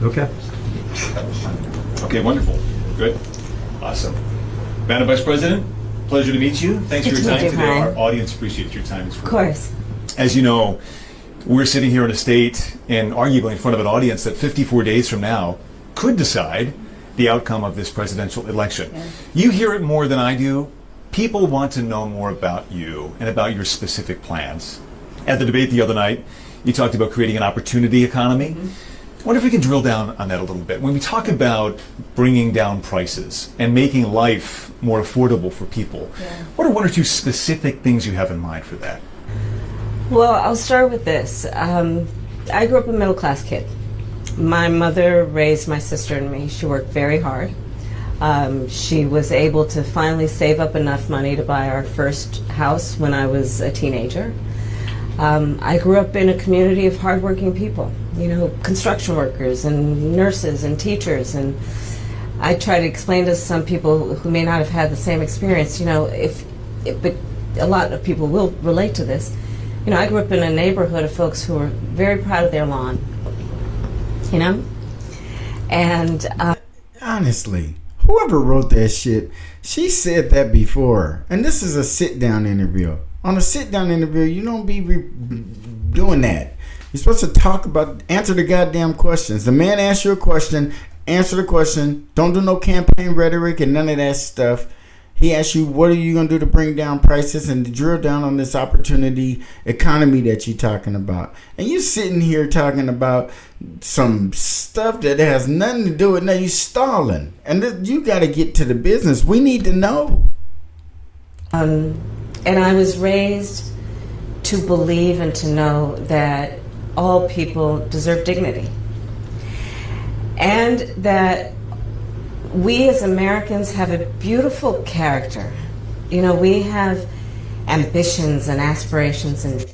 Okay. Okay, wonderful. Good. Awesome. Madam Vice President, pleasure to meet you. Thanks for your time today. Our audience appreciates your time as well. Of course. As you know, we're sitting here in a state and arguably in front of an audience that 54 days from now could decide the outcome of this presidential election. Yeah. You hear it more than I do. People want to know more about you and about your specific plans. At the debate the other night, you talked about creating an opportunity economy. I wonder if we can drill down on that a little bit. When we talk about bringing down prices and making life more affordable for people, what are one or two specific things you have in mind for that? Well, I'll start with this. I grew up a middle-class kid. My mother raised my sister and me. She worked very hard. She was able to finally save up enough money to buy our first house when I was a teenager. I grew up in a community of hardworking people, you know, construction workers and nurses and teachers. And I try to explain to some people who may not have had the same experience, you know, but a lot of people will relate to this. You know, I grew up in a neighborhood of folks who were very proud of their lawn, you know? And honestly, whoever wrote that shit, she said that before. And this is a sit-down interview. On a sit-down interview, you don't be doing that. You're supposed to talk about, answer the goddamn questions. The man asks you a question, answer the question. Don't do no campaign rhetoric and none of that stuff. He asks you, what are you going to do to bring down prices and to drill down on this opportunity economy that you're talking about. And you sitting here talking about some stuff that has nothing to do with it. Now you stalling. And you got to get to the business. We need to know. And I was raised to believe and to know that all people deserve dignity. And that we as Americans have a beautiful character. You know, we have ambitions and aspirations. And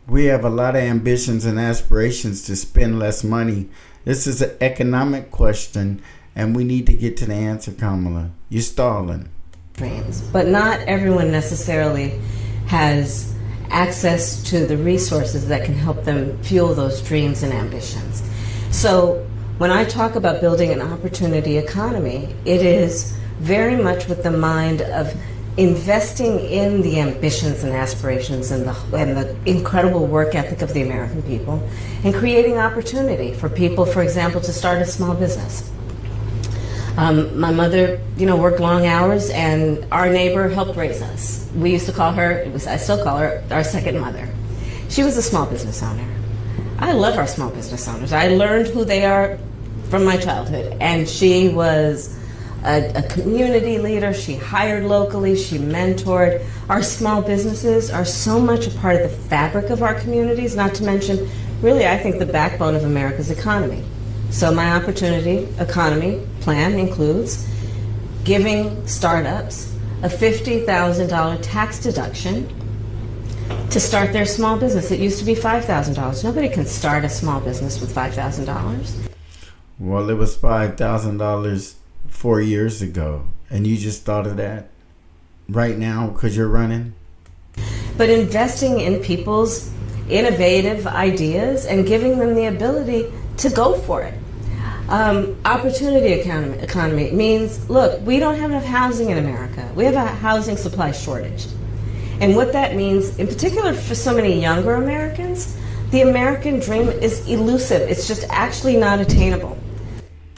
we have a lot of ambitions and aspirations to spend less money. This is an economic question, and we need to get to the answer, Kamala. You're stalling. Dreams. But not everyone necessarily has access to the resources that can help them fuel those dreams and ambitions. So when I talk about building an opportunity economy, it is very much with the mind of investing in the ambitions and aspirations and the incredible work ethic of the American people, and creating opportunity for people, for example, to start a small business. My mother, you know, worked long hours, and our neighbor helped raise us. We used to call her, I still call her, our second mother. She was a small business owner. I love our small business owners. I learned who they are from my childhood, and she was a community leader. She hired locally, she mentored. Our small businesses are so much a part of the fabric of our communities, not to mention, really, I think, the backbone of America's economy. So my opportunity economy plan includes giving startups a $50,000 tax deduction to start their small business. It used to be $5,000. Nobody can start a small business with $5,000. Well, it was $5,000 4 years ago, and you just thought of that right now because you're running? But investing in people's innovative ideas and giving them the ability to go for it. Opportunity economy means, look, we don't have enough housing in America. We have a housing supply shortage. And what that means, in particular for so many younger Americans, the American dream is elusive. It's just actually not attainable.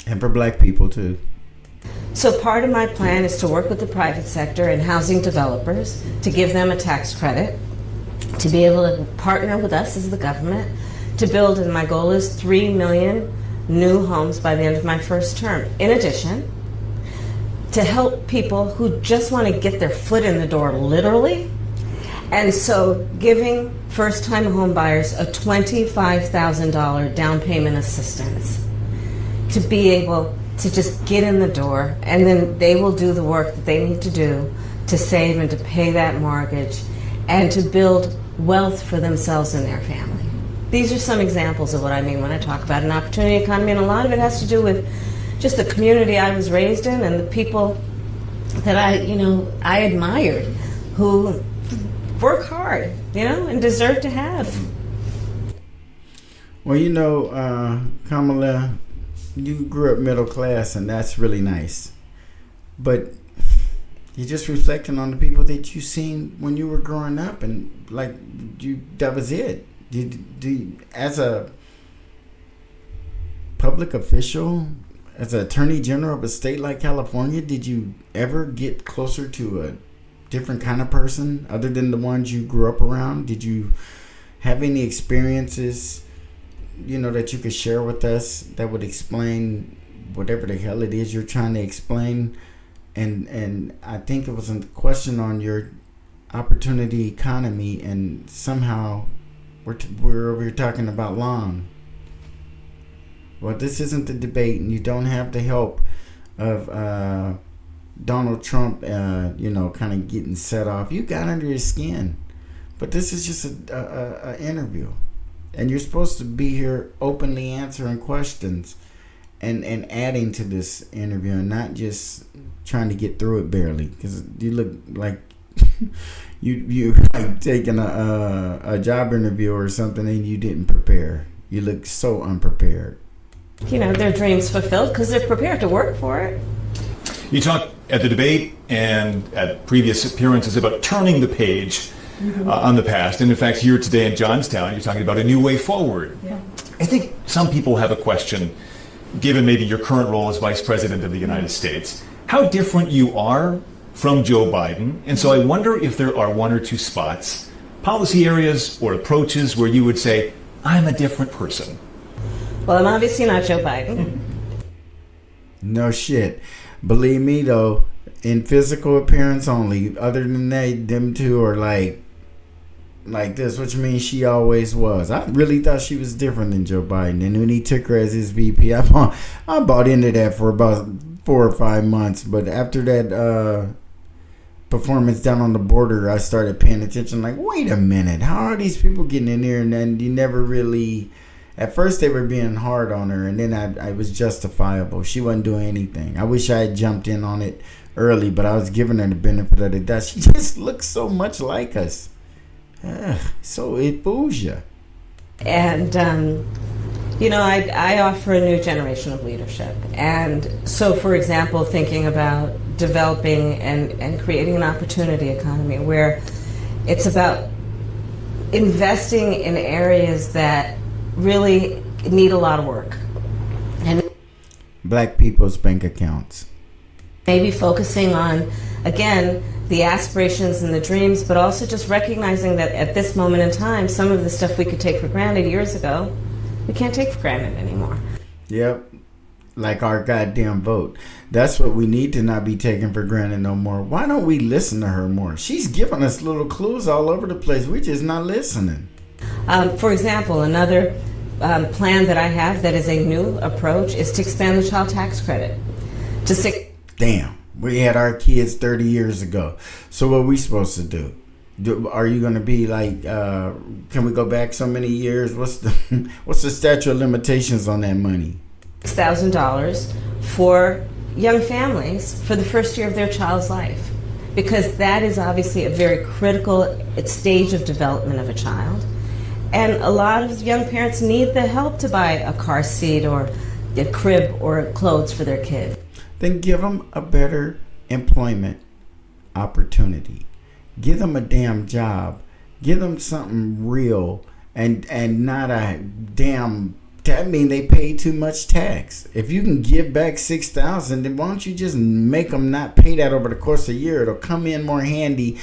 And for black people, too. So part of my plan is to work with the private sector and housing developers to give them a tax credit, to be able to partner with us as the government, to build, and my goal is 3 million new homes by the end of my first term. In addition, to help people who just want to get their foot in the door, literally. And so giving first-time home buyers a $25,000 down payment assistance to be able to just get in the door, and then they will do the work that they need to do to save and to pay that mortgage and to build wealth for themselves and their family. These are some examples of what I mean when I talk about an opportunity economy, and a lot of it has to do with just the community I was raised in and the people that I admired who work hard, and deserve to have. Well, Kamala, you grew up middle class, and that's really nice. But you're just reflecting on the people that you seen when you were growing up, and like that was it. As a public official, as an attorney general of a state like California, did you ever get closer to a different kind of person other than the ones you grew up around? Did you have any experiences, that you could share with us that would explain whatever the hell it is you're trying to explain? And I think it was a question on your opportunity economy, and somehow we're talking about long. Well, this isn't the debate, and you don't have the help of Donald Trump, kind of getting set off. You got under his skin. But this is just a interview. And you're supposed to be here openly answering questions and adding to this interview, and not just trying to get through it barely. Because you look like you like taking a job interview or something and you didn't prepare. You look so unprepared. Their dreams fulfilled because they're prepared to work for it. You talked at the debate and at previous appearances about turning the page on the past. And in fact, here today in Johnstown, you're talking about a new way forward. Yeah. I think some people have a question, given maybe your current role as Vice President of the United States, how different you are from Joe Biden. And so I wonder if there are one or two spots, policy areas or approaches where you would say, I'm a different person. Well, I'm obviously not Joe Biden. No shit. Believe me, though, in physical appearance only. Other than that, them two are like this, which means she always was. I really thought she was different than Joe Biden. And when he took her as his VP, I bought into that for about 4 or 5 months. But after that performance down on the border, I started paying attention. Like, wait a minute, how are these people getting in there? And then you never really... At first, they were being hard on her, and then I was justifiable. She wasn't doing anything. I wish I had jumped in on it early, but I was giving her the benefit of the doubt. She just looks so much like us. So it fools you. And, I offer a new generation of leadership. And so, for example, thinking about developing and creating an opportunity economy where it's about investing in areas that really need a lot of work. And Black people's bank accounts. Maybe focusing on, again, the aspirations and the dreams, but also just recognizing that at this moment in time, some of the stuff we could take for granted years ago, we can't take for granted anymore. Yep. Like our goddamn vote. That's what we need to not be taken for granted no more. Why don't we listen to her more? She's giving us little clues all over the place. We're just not listening. For example, another plan that I have that is a new approach is to expand the child tax credit to 6. Damn, we had our kids 30 years ago. So what are we supposed to do? Are you going to be like, can we go back so many years? What's the statute of limitations on that money? $6,000 for young families for the first year of their child's life, because that is obviously a very critical stage of development of a child. And a lot of young parents need the help to buy a car seat or a crib or clothes for their kid. Then give them a better employment opportunity. Give them a damn job. Give them something real and not a damn... That means they pay too much tax. If you can give back $6,000, then why don't you just make them not pay that over the course of a year? It'll come in more handy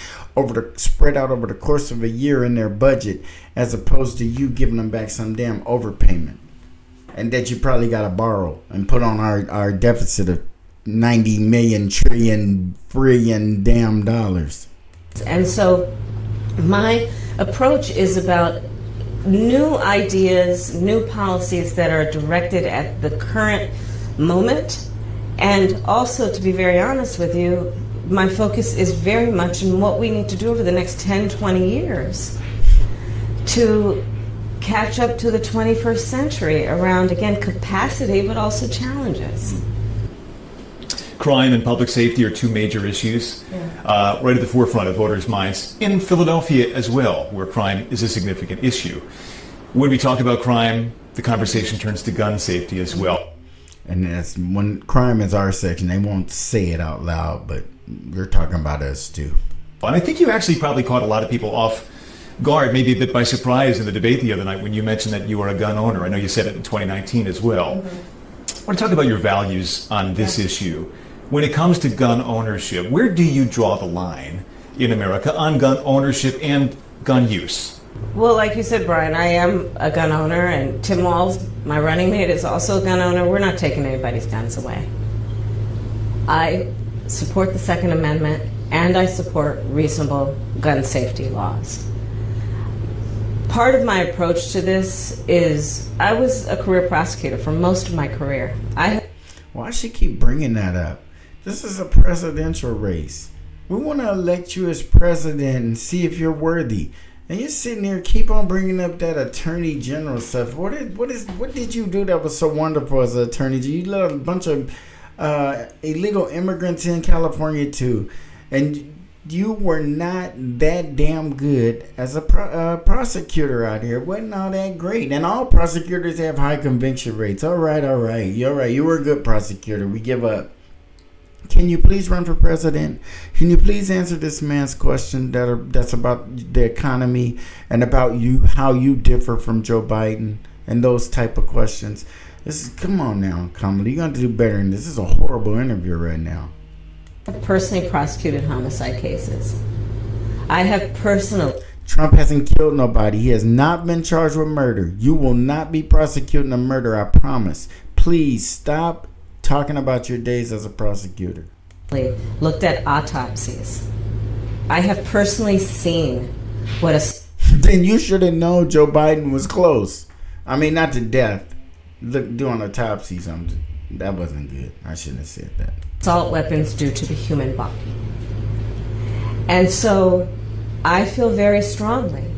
spread out over the course of a year in their budget, as opposed to you giving them back some damn overpayment, and that you probably got to borrow and put on our deficit of 90 million trillion damn dollars. And so my approach is about new ideas, new policies that are directed at the current moment. And also, to be very honest with you, my focus is very much in what we need to do over the next 10, 20 years to catch up to the 21st century around, again, capacity, but also challenges. Crime and public safety are two major issues right at the forefront of voters' minds in Philadelphia as well, where crime is a significant issue. When we talk about crime, the conversation turns to gun safety as well. And that's when crime is our section. They won't say it out loud, but they're talking about us too. And I think you actually probably caught a lot of people off guard, maybe a bit by surprise in the debate the other night when you mentioned that you are a gun owner. I know you said it in 2019 as well. I want to talk about your values on this issue. When it comes to gun ownership, where do you draw the line in America on gun ownership and gun use? Well, like you said, Brian, I am a gun owner, and Tim Walz, my running mate, is also a gun owner. We're not taking anybody's guns away. I support the Second Amendment, and I support reasonable gun safety laws. Part of my approach to this is I was a career prosecutor for most of my career. Why she keep bringing that up? This is a presidential race. We want to elect you as president and see if you're worthy. And you're sitting there, keep on bringing up that attorney general stuff. What did you do that was so wonderful as an attorney general? You let a bunch of illegal immigrants in California too, and you were not that damn good as a prosecutor out here. Wasn't all that great. And all prosecutors have high conviction rates. All right. You're right. You were a good prosecutor. We give up. Can you please run for president? Can you please answer this man's question that's about the economy and about you, how you differ from Joe Biden and those type of questions? Come on now, Kamala. You're going to do better than this. This is a horrible interview right now. I've personally prosecuted homicide cases. I have personally... Trump hasn't killed nobody. He has not been charged with murder. You will not be prosecuting a murder, I promise. Please stop talking about your days as a prosecutor. Looked at autopsies. I have personally seen what a... Then you should have known Joe Biden was close. I mean, not to death. Look, doing autopsies, that wasn't good. I shouldn't have said that. Assault weapons do to the human body. And so I feel very strongly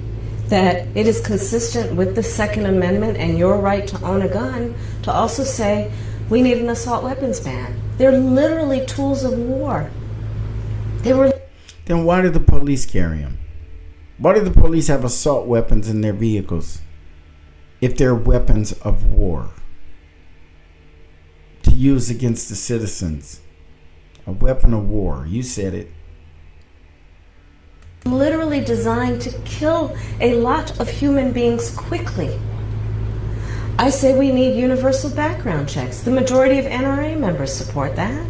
that it is consistent with the Second Amendment and your right to own a gun to also say we need an assault weapons ban. They're literally tools of war. Then why do the police carry them? Why do the police have assault weapons in their vehicles if they're weapons of war to use against the citizens? A weapon of war. You said it. Literally designed to kill a lot of human beings quickly. I say we need universal background checks. The majority of NRA members support that.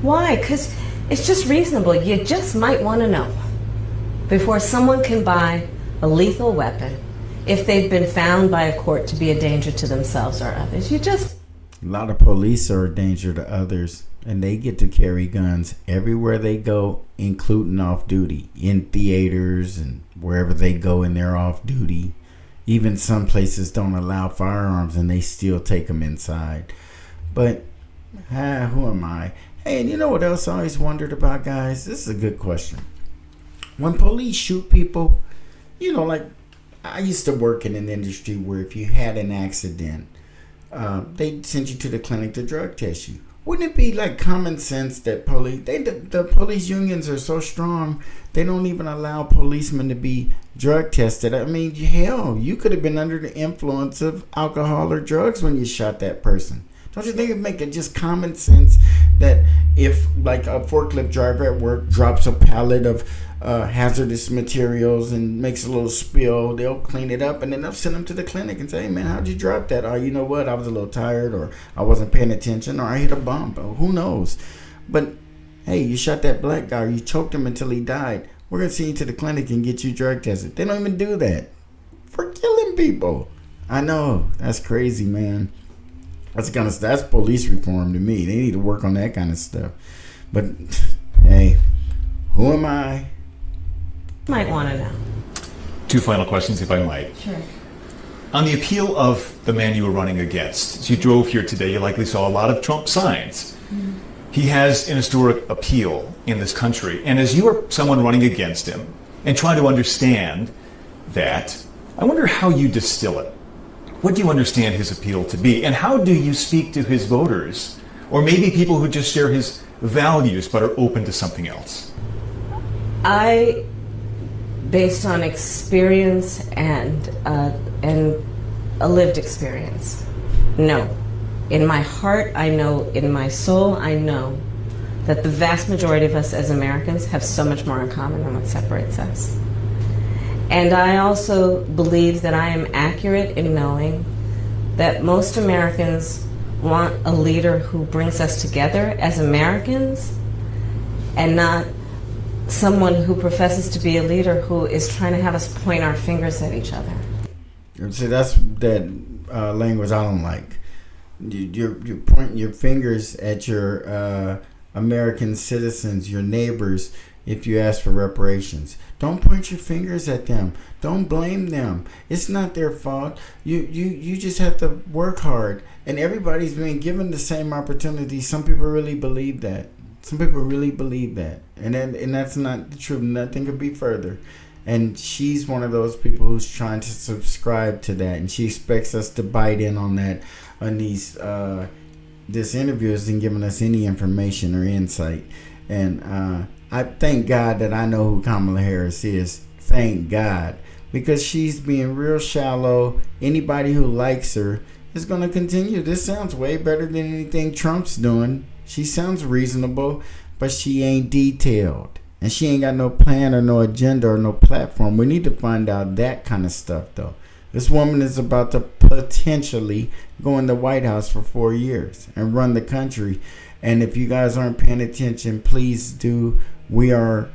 Why? Because it's just reasonable. You just might want to know before someone can buy a lethal weapon if they've been found by a court to be a danger to themselves or others. A lot of police are a danger to others, and they get to carry guns everywhere they go, including off duty, in theaters and wherever they go in their off duty. Even some places don't allow firearms and they still take them inside. But who am I? Hey, and you know what else I always wondered about, guys? This is a good question. When police shoot people, like I used to work in an industry where if you had an accident, they sent you to the clinic to drug test you. Wouldn't it be like common sense that the police unions are so strong, they don't even allow policemen to be drug tested? I mean, hell, you could have been under the influence of alcohol or drugs when you shot that person. Don't you think it'd make it just common sense that if like a forklift driver at work drops a pallet of hazardous materials and makes a little spill, they'll clean it up and then they'll send them to the clinic and say, hey man, how'd you drop that? Or you know what, I was a little tired, or I wasn't paying attention, or I hit a bump, or who knows. But hey, you shot that black guy, or you choked him until he died. We're going to send you to the clinic and get you drug tested. They don't even do that for killing people. I know, that's crazy, man. That's police reform to me. They need to work on that kind of stuff. But hey, who am I? Might want to know. 2 final questions, if I might. Sure. On the appeal of the man you were running against, as you drove here today, you likely saw a lot of Trump signs. Mm-hmm. He has an historic appeal in this country. And as you are someone running against him and trying to understand that, I wonder how you distill it. What do you understand his appeal to be? And how do you speak to his voters? Or maybe people who just share his values but are open to something else? Based on experience and a lived experience, no. In my heart, I know, in my soul, I know that the vast majority of us as Americans have so much more in common than what separates us. And I also believe that I am accurate in knowing that most Americans want a leader who brings us together as Americans and not someone who professes to be a leader who is trying to have us point our fingers at each other. See, that's that language I don't like. You're pointing your fingers at your American citizens, your neighbors, if you ask for reparations. Don't point your fingers at them. Don't blame them. It's not their fault. You just have to work hard. And everybody's been given the same opportunity. Some people really believe that. Some people really believe that. And that's not the truth. Nothing could be further. And she's one of those people who's trying to subscribe to that. And she expects us to bite in on that, on these this interview isn't giving us any information or insight. And I thank God that I know who Kamala Harris is. Thank God. Because she's being real shallow. Anybody who likes her is going to continue. This sounds way better than anything Trump's doing. She sounds reasonable, but she ain't detailed. And she ain't got no plan or no agenda or no platform. We need to find out that kind of stuff, though. This woman is about to potentially go in the White House for 4 years and run the country. And if you guys aren't paying attention, please do. We are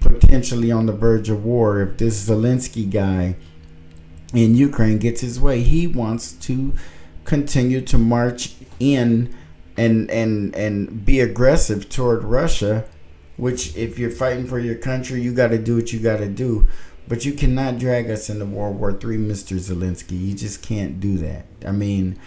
potentially on the verge of war. If this Zelensky guy in Ukraine gets his way, he wants to continue to march in and be aggressive toward Russia, which if you're fighting for your country, you got to do what you got to do. But you cannot drag us into World War III, Mr. Zelensky. You just can't do that. I mean,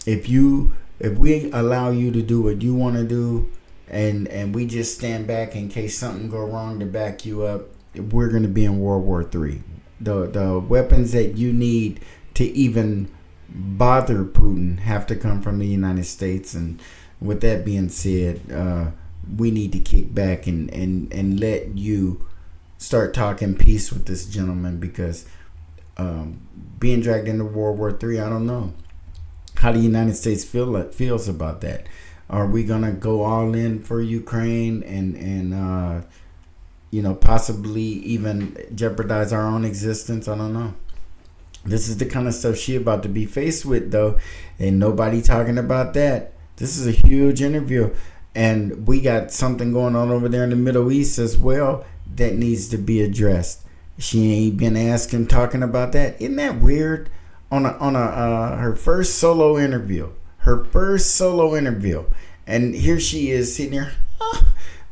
if we allow you to do what you want to do, and we just stand back in case something go wrong to back you up, we're going to be in World War III. The weapons that you need to even bother Putin have to come from the United States. And with that being said, we need to kick back and let you start talking peace with this gentleman, because being dragged into World War III, I don't know how the United States feels about that. Are we gonna go all in for Ukraine and possibly even jeopardize our own existence? I don't know. This is the kind of stuff she about to be faced with, though. Ain't nobody talking about that. This is a huge interview, and we got something going on over there in the Middle East as well that needs to be addressed. She ain't been asking, talking about that. Isn't that weird? On her first solo interview, and here she is sitting here,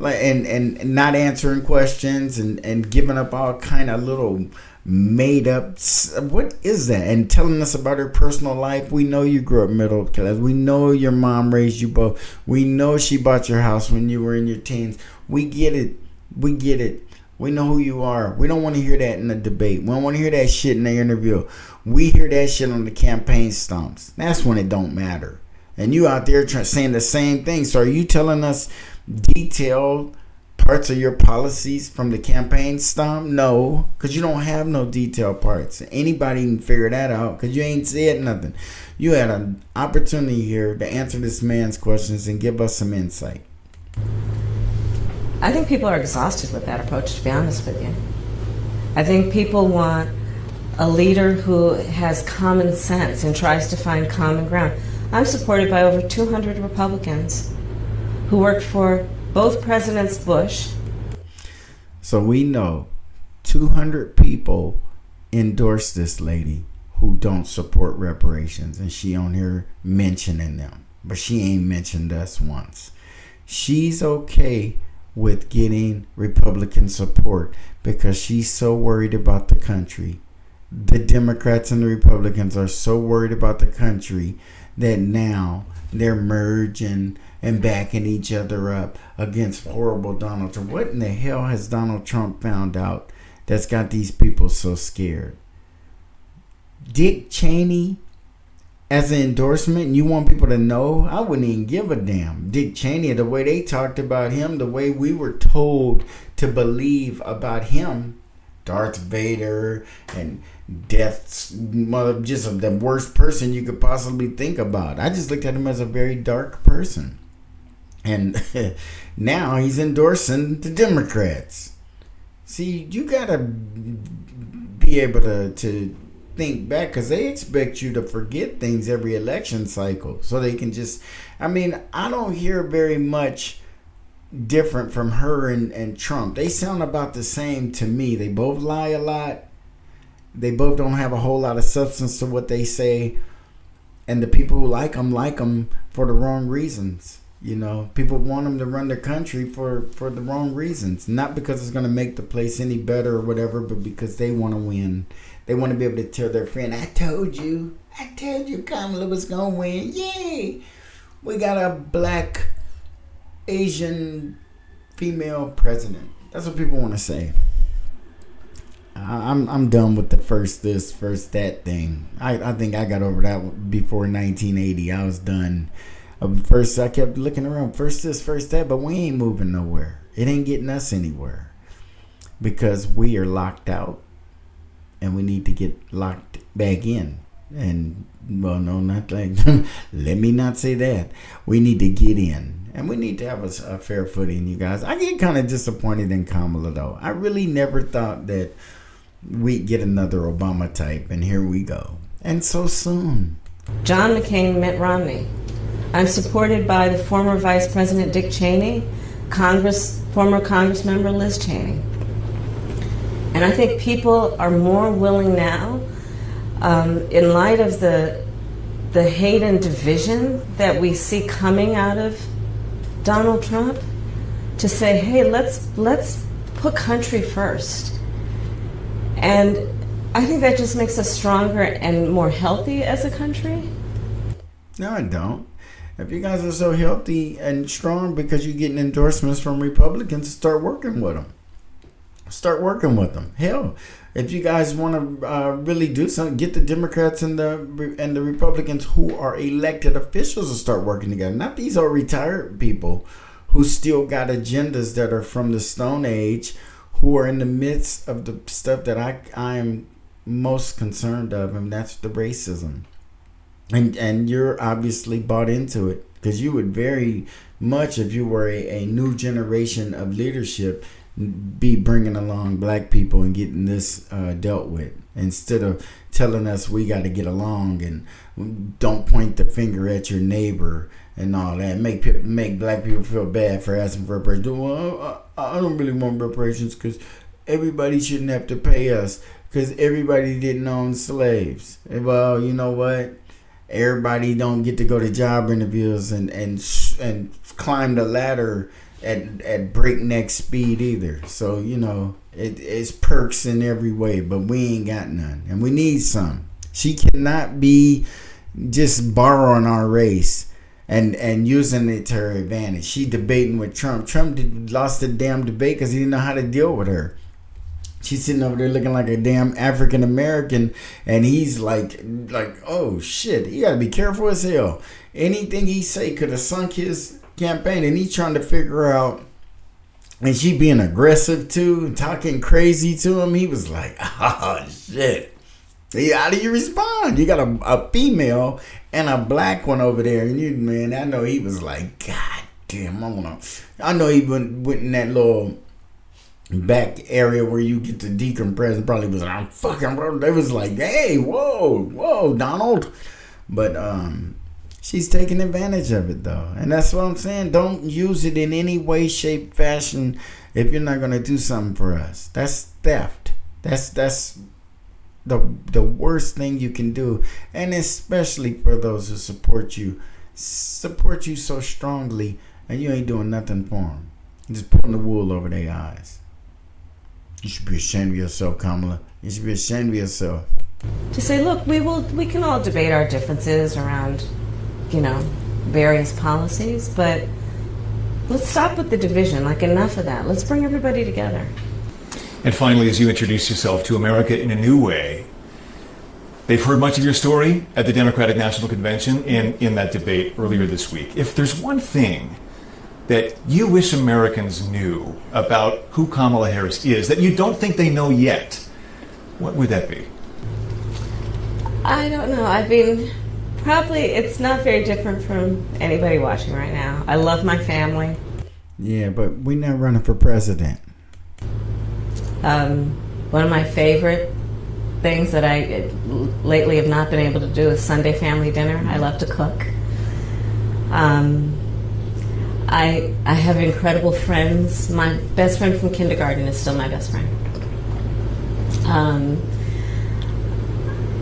like and not answering questions and giving up all kind of little made up. What is that? And telling us about her personal life. We know you grew up middle class. We know your mom raised you both. We know she bought your house when you were in your teens. We get it. We know who you are. We don't want to hear that in the debate. We don't want to hear that shit in the interview. We hear that shit on the campaign stumps. That's when it don't matter. And you out there saying the same thing. So are you telling us detailed parts of your policies from the campaign stump? No, because you don't have no detailed parts. Anybody can figure that out because you ain't said nothing. You had an opportunity here to answer this man's questions and give us some insight. I think people are exhausted with that approach, to be honest with you. I think people want a leader who has common sense and tries to find common ground. I'm supported by over 200 Republicans who worked for both Presidents Bush. So we know 200 people endorse this lady who don't support reparations, and she on here mentioning them, but she ain't mentioned us once. She's okay with getting Republican support because she's so worried about the country. The Democrats and the Republicans are so worried about the country that now they're merging and backing each other up against horrible Donald Trump. What in the hell has Donald Trump found out that's got these people so scared? Dick Cheney as an endorsement, and you want people to know? I wouldn't even give a damn. Dick Cheney, the way they talked about him, the way we were told to believe about him, Darth Vader and death's just the worst person you could possibly think about. I just looked at him as a very dark person. And now he's endorsing the Democrats. See, you gotta be able to think back, because they expect you to forget things every election cycle, so they can just, I mean, I don't hear very much different from her and Trump. They sound about the same to me. They both lie a lot. They both don't have a whole lot of substance to what they say, and the people who like them for the wrong reasons. You know, people want them to run the country for the wrong reasons. Not because it's going to make the place any better or whatever, but because they want to win. They want to be able to tell their friend, I told you Kamala was going to win. Yay! We got a black Asian female president. That's what people want to say. I'm done with the first this, first that thing. I think I got over that before 1980. I was done. First, I kept looking around. First this, first that, but we ain't moving nowhere. It ain't getting us anywhere because we are locked out, and we need to get locked back in. And well, no, not like. Let me not say that. We need to get in, and we need to have a fair footing, you guys. I get kind of disappointed in Kamala, though. I really never thought that we'd get another Obama type, and here we go, and so soon. John McCain, Mitt Romney. I'm supported by the former Vice President Dick Cheney, former Congress member Liz Cheney. And I think people are more willing now, in light of the hate and division that we see coming out of Donald Trump, to say, hey, let's put country first. And I think that just makes us stronger and more healthy as a country. No, I don't. If you guys are so healthy and strong because you're getting endorsements from Republicans, start working with them. Start working with them. Hell, if you guys want to really do something, get the Democrats and the Republicans who are elected officials to start working together. Not these are retired people who still got agendas that are from the Stone Age, who are in the midst of the stuff that I am most concerned of, and that's the racism. And you're obviously bought into it, because you would very much, if you were a new generation of leadership, be bringing along black people and getting this dealt with, instead of telling us we got to get along and don't point the finger at your neighbor and all that. Make black people feel bad for asking for reparations. Well, I don't really want reparations because everybody shouldn't have to pay us because everybody didn't own slaves. Well, you know what? Everybody don't get to go to job interviews and climb the ladder at breakneck speed either. So, you know, it's perks in every way, but we ain't got none. And we need some. She cannot be just borrowing our race and using it to her advantage. She debating with Trump. Trump lost the damn debate because he didn't know how to deal with her. She's sitting over there looking like a damn African American, and he's like, oh shit, you gotta be careful as hell. Anything he say could have sunk his campaign, and he's trying to figure out. And she being aggressive too, talking crazy to him. He was like, oh shit. How do you respond? You got a female and a black one over there, and you, man, I know he was like, God damn, I know he went in that little back area where you get to decompress and probably was like, I'm fucking bro. They was like, hey, whoa, Donald. But she's taking advantage of it though. And that's what I'm saying. Don't use it in any way, shape, fashion if you're not gonna do something for us. That's theft. That's the worst thing you can do. And especially for those who support you so strongly and you ain't doing nothing for them. You're just pulling the wool over their eyes. You should be ashamed of yourself, Kamala. You should be ashamed of yourself. To say, look, we can all debate our differences around, you know, various policies, but let's stop with the division. Like, enough of that. Let's bring everybody together. And finally, as you introduce yourself to America in a new way, they've heard much of your story at the Democratic National Convention and in that debate earlier this week. If there's one thing that you wish Americans knew about who Kamala Harris is that you don't think they know yet, what would that be? I don't know. I mean, probably it's not very different from anybody watching right now. I love my family. Yeah, but we're not running for president. One of my favorite things that I lately have not been able to do is Sunday family dinner. I love to cook. I have incredible friends. My best friend from kindergarten is still my best friend.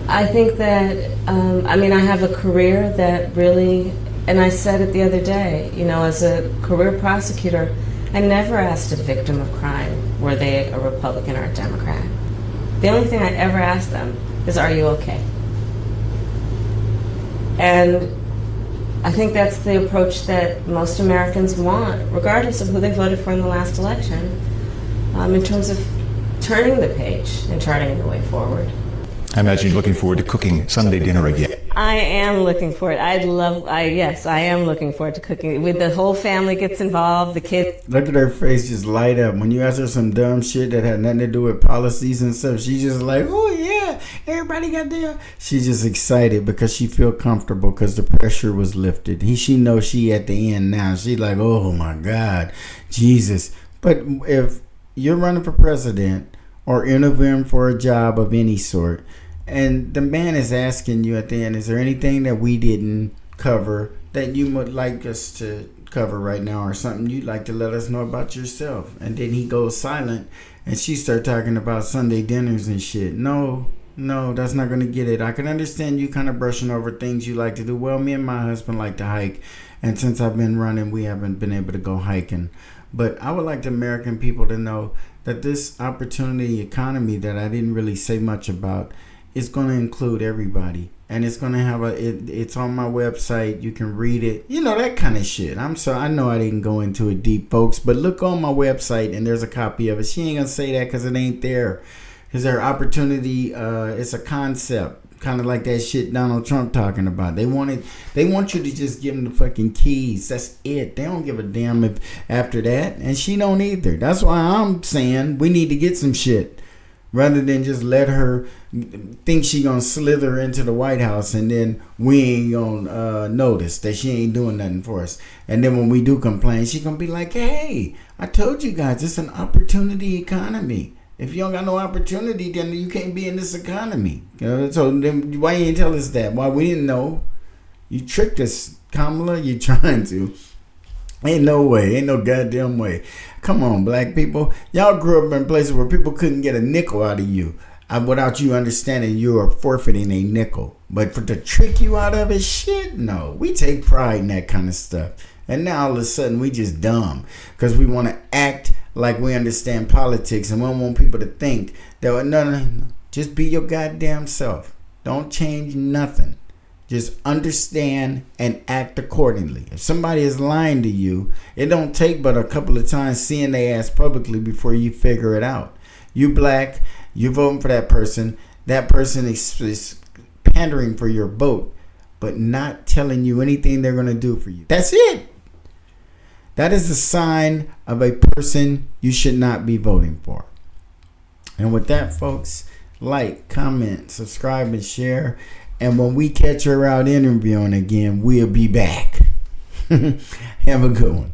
I think that, I have a career that really, and I said it the other day, as a career prosecutor, I never asked a victim of crime, were they a Republican or a Democrat. The only thing I ever asked them is, are you okay? And I think that's the approach that most Americans want, regardless of who they voted for in the last election, in terms of turning the page and charting the way forward. I imagine you're looking forward to cooking Sunday dinner again. I am looking for it. Yes, I am looking forward to cooking. With the whole family gets involved, the kids. Look at her face just light up. When you ask her some dumb shit that had nothing to do with policies and stuff, she's just like, oh yeah, everybody got there. She's just excited because she feel comfortable because the pressure was lifted. She knows she at the end now. She's like, oh my God, Jesus. But if you're running for president or interviewing for a job of any sort, and the man is asking you at the end, is there anything that we didn't cover that you would like us to cover right now, or something you'd like to let us know about yourself? And then he goes silent and she start talking about Sunday dinners and shit. No, that's not going to get it. I can understand you kind of brushing over things you like to do. Well, me and my husband like to hike, and since I've been running, we haven't been able to go hiking. But I would like the American people to know that this opportunity economy that I didn't really say much about, it's going to include everybody, and it's going to have it's on my website. You can read it, that kind of shit. I'm sorry, I know I didn't go into it deep, folks, but look on my website and there's a copy of it. She ain't going to say that because it ain't there. Is there opportunity? It's a concept, kind of like that shit Donald Trump talking about. They want you to just give them the fucking keys. That's it. They don't give a damn if after that, and she don't either. That's why I'm saying we need to get some shit, rather than just let her think she gonna slither into the White House and then we ain't gonna notice that she ain't doing nothing for us. And then when we do complain, she gonna be like, hey, I told you guys, it's an opportunity economy. If you don't got no opportunity, then you can't be in this economy. So then why you ain't tell us that? Why we didn't know? You tricked us, Kamala. You trying to. Ain't no way. Ain't no goddamn way. Come on, black people. Y'all grew up in places where people couldn't get a nickel out of you without you understanding you are forfeiting a nickel. But to trick you out of it, shit, no. We take pride in that kind of stuff. And now all of a sudden we just dumb because we want to act like we understand politics, and we don't want people to think that, no. Just be your goddamn self. Don't change nothing. Just understand and act accordingly. If somebody is lying to you, it don't take but a couple of times seeing their ass publicly before you figure it out. You black, you're voting for that person. That person is pandering for your vote, but not telling you anything they're going to do for you. That's it. That is a sign of a person you should not be voting for. And with that, folks, like, comment, subscribe, and share. And when we catch her out interviewing again, we'll be back. Have a good one.